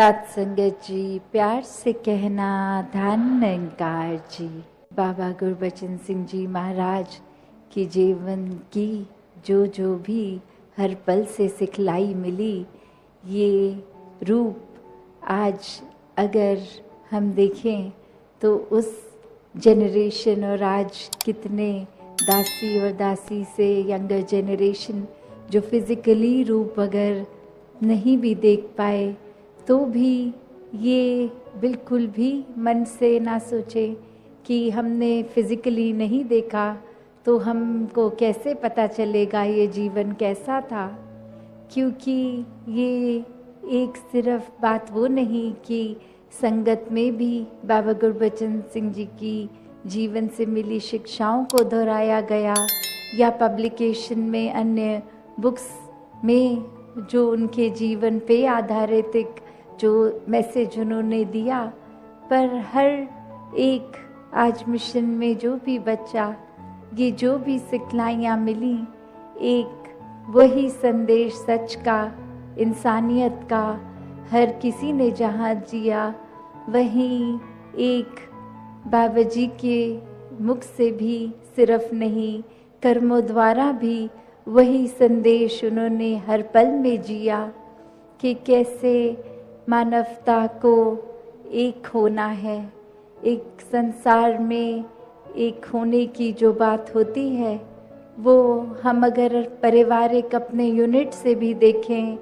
साथ संगत जी, प्यार से कहना धन निरंकार जी। बाबा गुरबचन सिंह जी महाराज की जीवन की जो भी हर पल से सिखलाई मिली, ये रूप आज अगर हम देखें तो उस जनरेशन और आज कितने दासी और दासी से यंगर जनरेशन जो फिजिकली रूप अगर नहीं भी देख पाए तो भी ये बिल्कुल भी मन से ना सोचे कि हमने फिजिकली नहीं देखा तो हमको कैसे पता चलेगा ये जीवन कैसा था। क्योंकि ये एक सिर्फ बात वो नहीं कि संगत में भी बाबा गुरबचन सिंह जी की जीवन से मिली शिक्षाओं को दोहराया गया या पब्लिकेशन में अन्य बुक्स में जो उनके जीवन पे आधारित एक जो मैसेज उन्होंने दिया, पर हर एक आज मिशन में जो भी बच्चा ये जो भी सिखलाइयाँ मिली, एक वही संदेश सच का, इंसानियत का, हर किसी ने जहाँ जिया वहीं एक बाबा जी के मुख से भी सिर्फ नहीं, कर्मों द्वारा भी वही संदेश उन्होंने हर पल में जिया कि कैसे मानवता को एक होना है। एक संसार में एक होने की जो बात होती है वो हम अगर पारिवारिक अपने यूनिट से भी देखें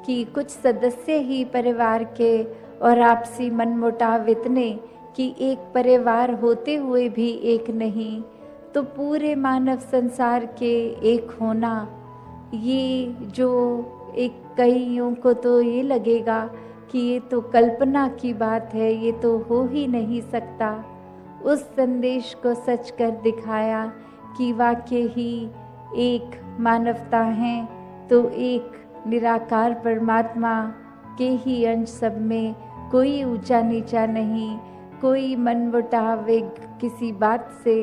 कि कुछ सदस्य ही परिवार के और आपसी मनमुटाव इतने कि एक परिवार होते हुए भी एक नहीं, तो पूरे मानव संसार के एक होना, ये जो एक कईयों को तो ये लगेगा कि ये तो कल्पना की बात है, ये तो हो ही नहीं सकता। उस संदेश को सच कर दिखाया कि वाकई ही एक मानवता है तो एक निराकार परमात्मा के ही अंश सब में, कोई ऊंचा नीचा नहीं, कोई मनमुटाव एक किसी बात से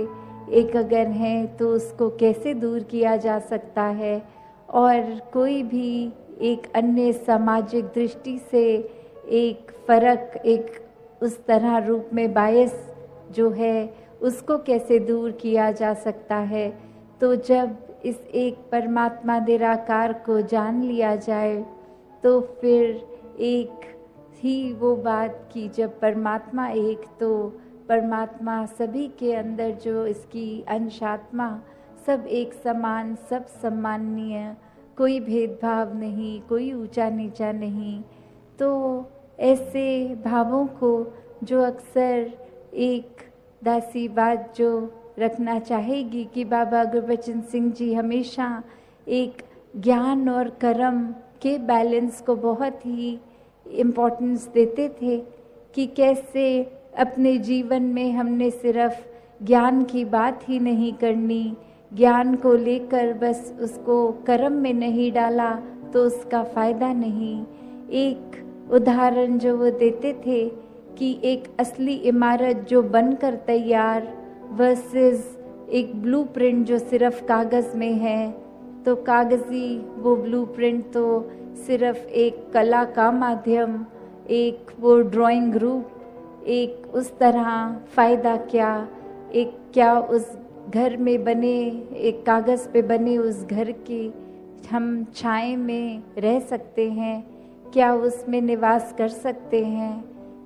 एक अगर है तो उसको कैसे दूर किया जा सकता है, और कोई भी एक अन्य सामाजिक दृष्टि से एक फर्क, एक उस तरह रूप में बायस जो है उसको कैसे दूर किया जा सकता है। तो जब इस एक परमात्मा निराकार को जान लिया जाए तो फिर एक ही वो बात की जब परमात्मा एक, तो परमात्मा सभी के अंदर जो इसकी अंशात्मा सब एक समान, सब सम्माननीय, कोई भेदभाव नहीं, कोई ऊंचा नीचा नहीं। तो ऐसे भावों को जो अक्सर एक दासी बात जो रखना चाहेगी कि बाबा गुरबचन सिंह जी हमेशा एक ज्ञान और कर्म के बैलेंस को बहुत ही इम्पोर्टेंस देते थे कि कैसे अपने जीवन में हमने सिर्फ ज्ञान की बात ही नहीं करनी, ज्ञान को लेकर बस उसको कर्म में नहीं डाला तो उसका फ़ायदा नहीं। एक उदाहरण जो वो देते थे कि एक असली इमारत जो बनकर तैयार वर्सेस एक ब्लूप्रिंट जो सिर्फ कागज़ में है, तो कागज़ी वो ब्लूप्रिंट तो सिर्फ एक कला का माध्यम, एक वो ड्राइंग रूप, एक उस तरह फ़ायदा क्या, एक क्या उस घर में बने, एक कागज़ पे बने उस घर की हम छाए में रह सकते हैं, क्या उसमें निवास कर सकते हैं,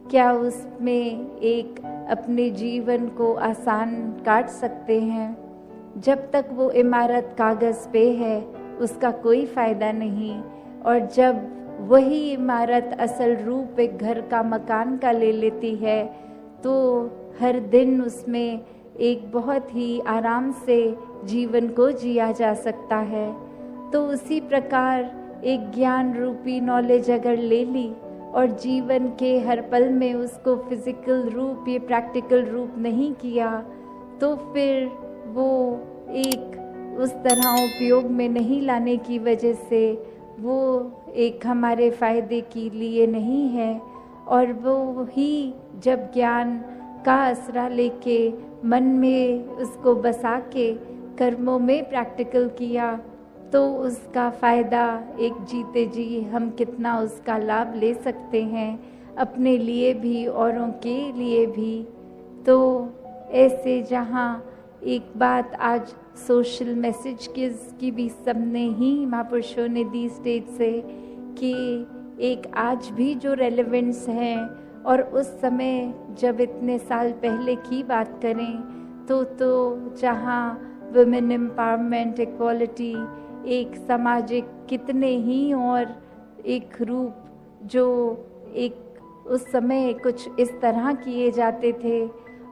क्या उसमें एक अपने जीवन को आसान काट सकते हैं। जब तक वो इमारत कागज़ पे है उसका कोई फ़ायदा नहीं, और जब वही इमारत असल रूप एक घर का, मकान का ले लेती है तो हर दिन उसमें एक बहुत ही आराम से जीवन को जिया जा सकता है। तो उसी प्रकार एक ज्ञान रूपी नॉलेज अगर ले ली और जीवन के हर पल में उसको फिजिकल रूप, ये प्रैक्टिकल रूप नहीं किया, तो फिर वो एक उस तरह उपयोग में नहीं लाने की वजह से वो एक हमारे फ़ायदे के लिए नहीं है। और वो ही जब ज्ञान का आसरा लेके मन में उसको बसा के कर्मों में प्रैक्टिकल किया तो उसका फ़ायदा एक जीते जी हम कितना उसका लाभ ले सकते हैं। अपने लिए भी औरों के लिए भी। तो ऐसे जहाँ एक बात आज सोशल मैसेज की भी सबने ही महापुरुषों ने दी स्टेज से, कि एक आज भी जो रेलेवेंस है, और उस समय जब इतने साल पहले की बात करें तो जहाँ वुमेन एम्पावरमेंट, इक्वालिटी, एक सामाजिक कितने ही और एक रूप जो एक उस समय कुछ इस तरह किए जाते थे,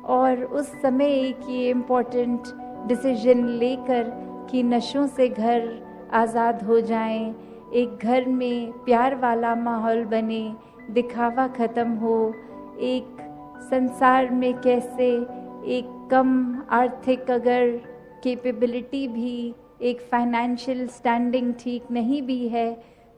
और उस समय एक ये इम्पोर्टेंट डिसीजन लेकर कि नशों से घर आज़ाद हो जाएं, एक घर में प्यार वाला माहौल बने, दिखावा ख़त्म हो, एक संसार में कैसे एक कम आर्थिक अगर कैपेबिलिटी भी, एक फाइनेंशियल स्टैंडिंग ठीक नहीं भी है,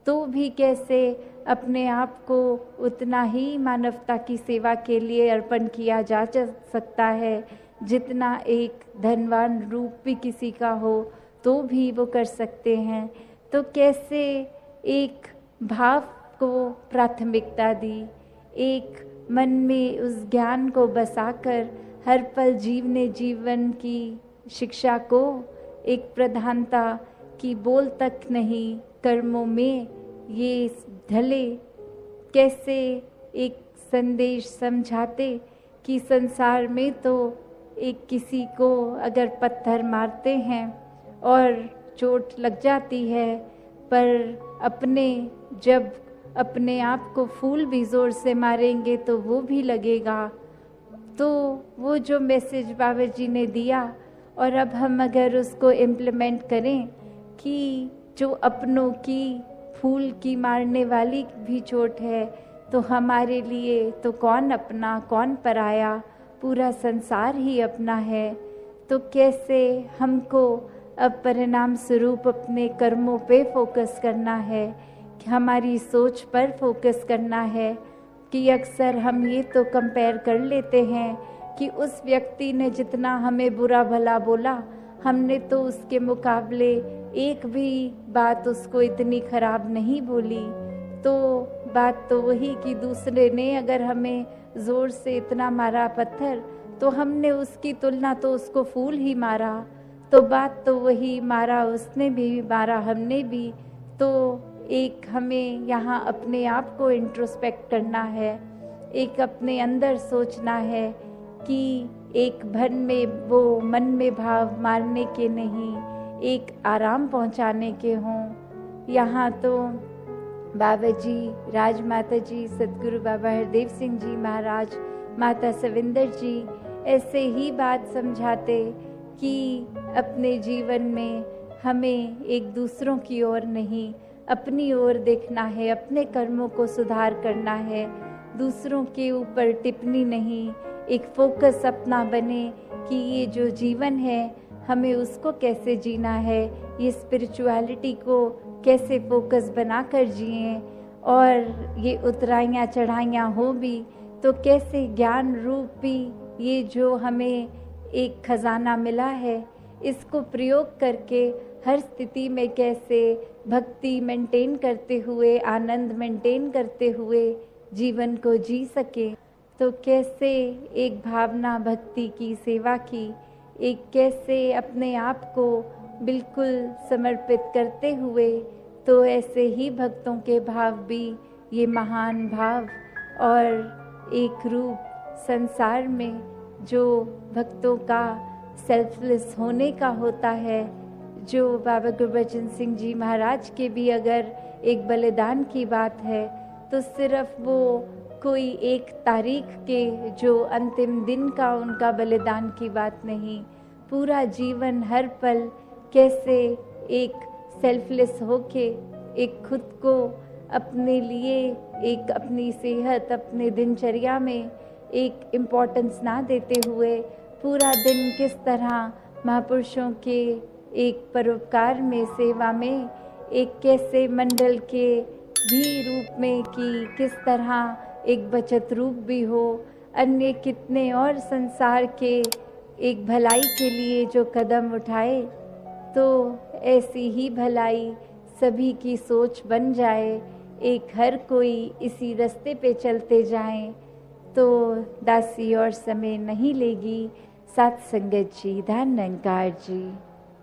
तो भी कैसे अपने आप को उतना ही मानवता की सेवा के लिए अर्पण किया जा सकता है जितना एक धनवान रूप भी किसी का हो तो भी वो कर सकते हैं। तो कैसे एक भाव को प्राथमिकता दी, एक मन में उस ज्ञान को बसाकर हर पल जीवने जीवन की शिक्षा को एक प्रधानता की बोल तक नहीं, कर्मों में ये ढले, कैसे एक संदेश समझाते कि संसार में तो एक किसी को अगर पत्थर मारते हैं और चोट लग जाती है, पर जब अपने आप को फूल भी ज़ोर से मारेंगे तो वो भी लगेगा। तो वो जो मैसेज बाबा जी ने दिया, और अब हम अगर उसको इम्प्लीमेंट करें कि जो अपनों की फूल की मारने वाली भी चोट है, तो हमारे लिए तो कौन अपना कौन पराया, पूरा संसार ही अपना है। तो कैसे हमको अब परिणाम स्वरूप अपने कर्मों पे फोकस करना है, कि हमारी सोच पर फोकस करना है। कि अक्सर हम ये तो कंपेयर कर लेते हैं कि उस व्यक्ति ने जितना हमें बुरा भला बोला, हमने तो उसके मुकाबले एक भी बात उसको इतनी खराब नहीं बोली। तो बात तो वही कि दूसरे ने अगर हमें ज़ोर से इतना मारा पत्थर, तो हमने उसकी तुलना तो उसको फूल ही मारा। तो बात तो वही, मारा उसने भी, मारा हमने भी। तो एक हमें यहाँ अपने आप को इंट्रोस्पेक्ट करना है, एक अपने अंदर सोचना है कि एक भन में वो मन में भाव मारने के नहीं, एक आराम पहुँचाने के हों। यहाँ तो बाबा जी, राजमाता जी, सतगुरु बाबा हरदेव सिंह जी महाराज, माता सविंदर जी ऐसे ही बात समझाते कि अपने जीवन में हमें एक दूसरों की ओर नहीं, अपनी ओर देखना है, अपने कर्मों को सुधार करना है, दूसरों के ऊपर टिप्पणी नहीं, एक फोकस अपना बने कि ये जो जीवन है हमें उसको कैसे जीना है, ये स्पिरिचुअलिटी को कैसे फोकस बनाकर जिएं, और ये उतराइयाँ चढ़ाइयाँ हो भी तो कैसे ज्ञान रूप भी ये जो हमें एक खजाना मिला है, इसको प्रयोग करके हर स्थिति में कैसे भक्ति मेंटेन करते हुए, आनंद मेंटेन करते हुए जीवन को जी सके। तो कैसे एक भावना भक्ति की, सेवा की, एक कैसे अपने आप को बिल्कुल समर्पित करते हुए, तो ऐसे ही भक्तों के भाव भी ये महान भाव और एक रूप संसार में जो भक्तों का सेल्फलेस होने का होता है, जो बाबा गुरबचन सिंह जी महाराज के भी अगर एक बलिदान की बात है, तो सिर्फ वो कोई एक तारीख के जो अंतिम दिन का उनका बलिदान की बात नहीं, पूरा जीवन हर पल कैसे एक सेल्फलेस होके एक खुद को अपने लिए, एक अपनी सेहत, अपने दिनचर्या में एक इम्पोर्टेंस ना देते हुए पूरा दिन किस तरह महापुरुषों के एक परोपकार में, सेवा में, एक कैसे मंडल के भी रूप में कि किस तरह एक बचत रूप भी हो, अन्य कितने और संसार के एक भलाई के लिए जो कदम उठाए, तो ऐसी ही भलाई सभी की सोच बन जाए, एक हर कोई इसी रास्ते पे चलते जाएं तो दासी और समय नहीं लेगी। साथ संगत जी, धन निरंकार जी।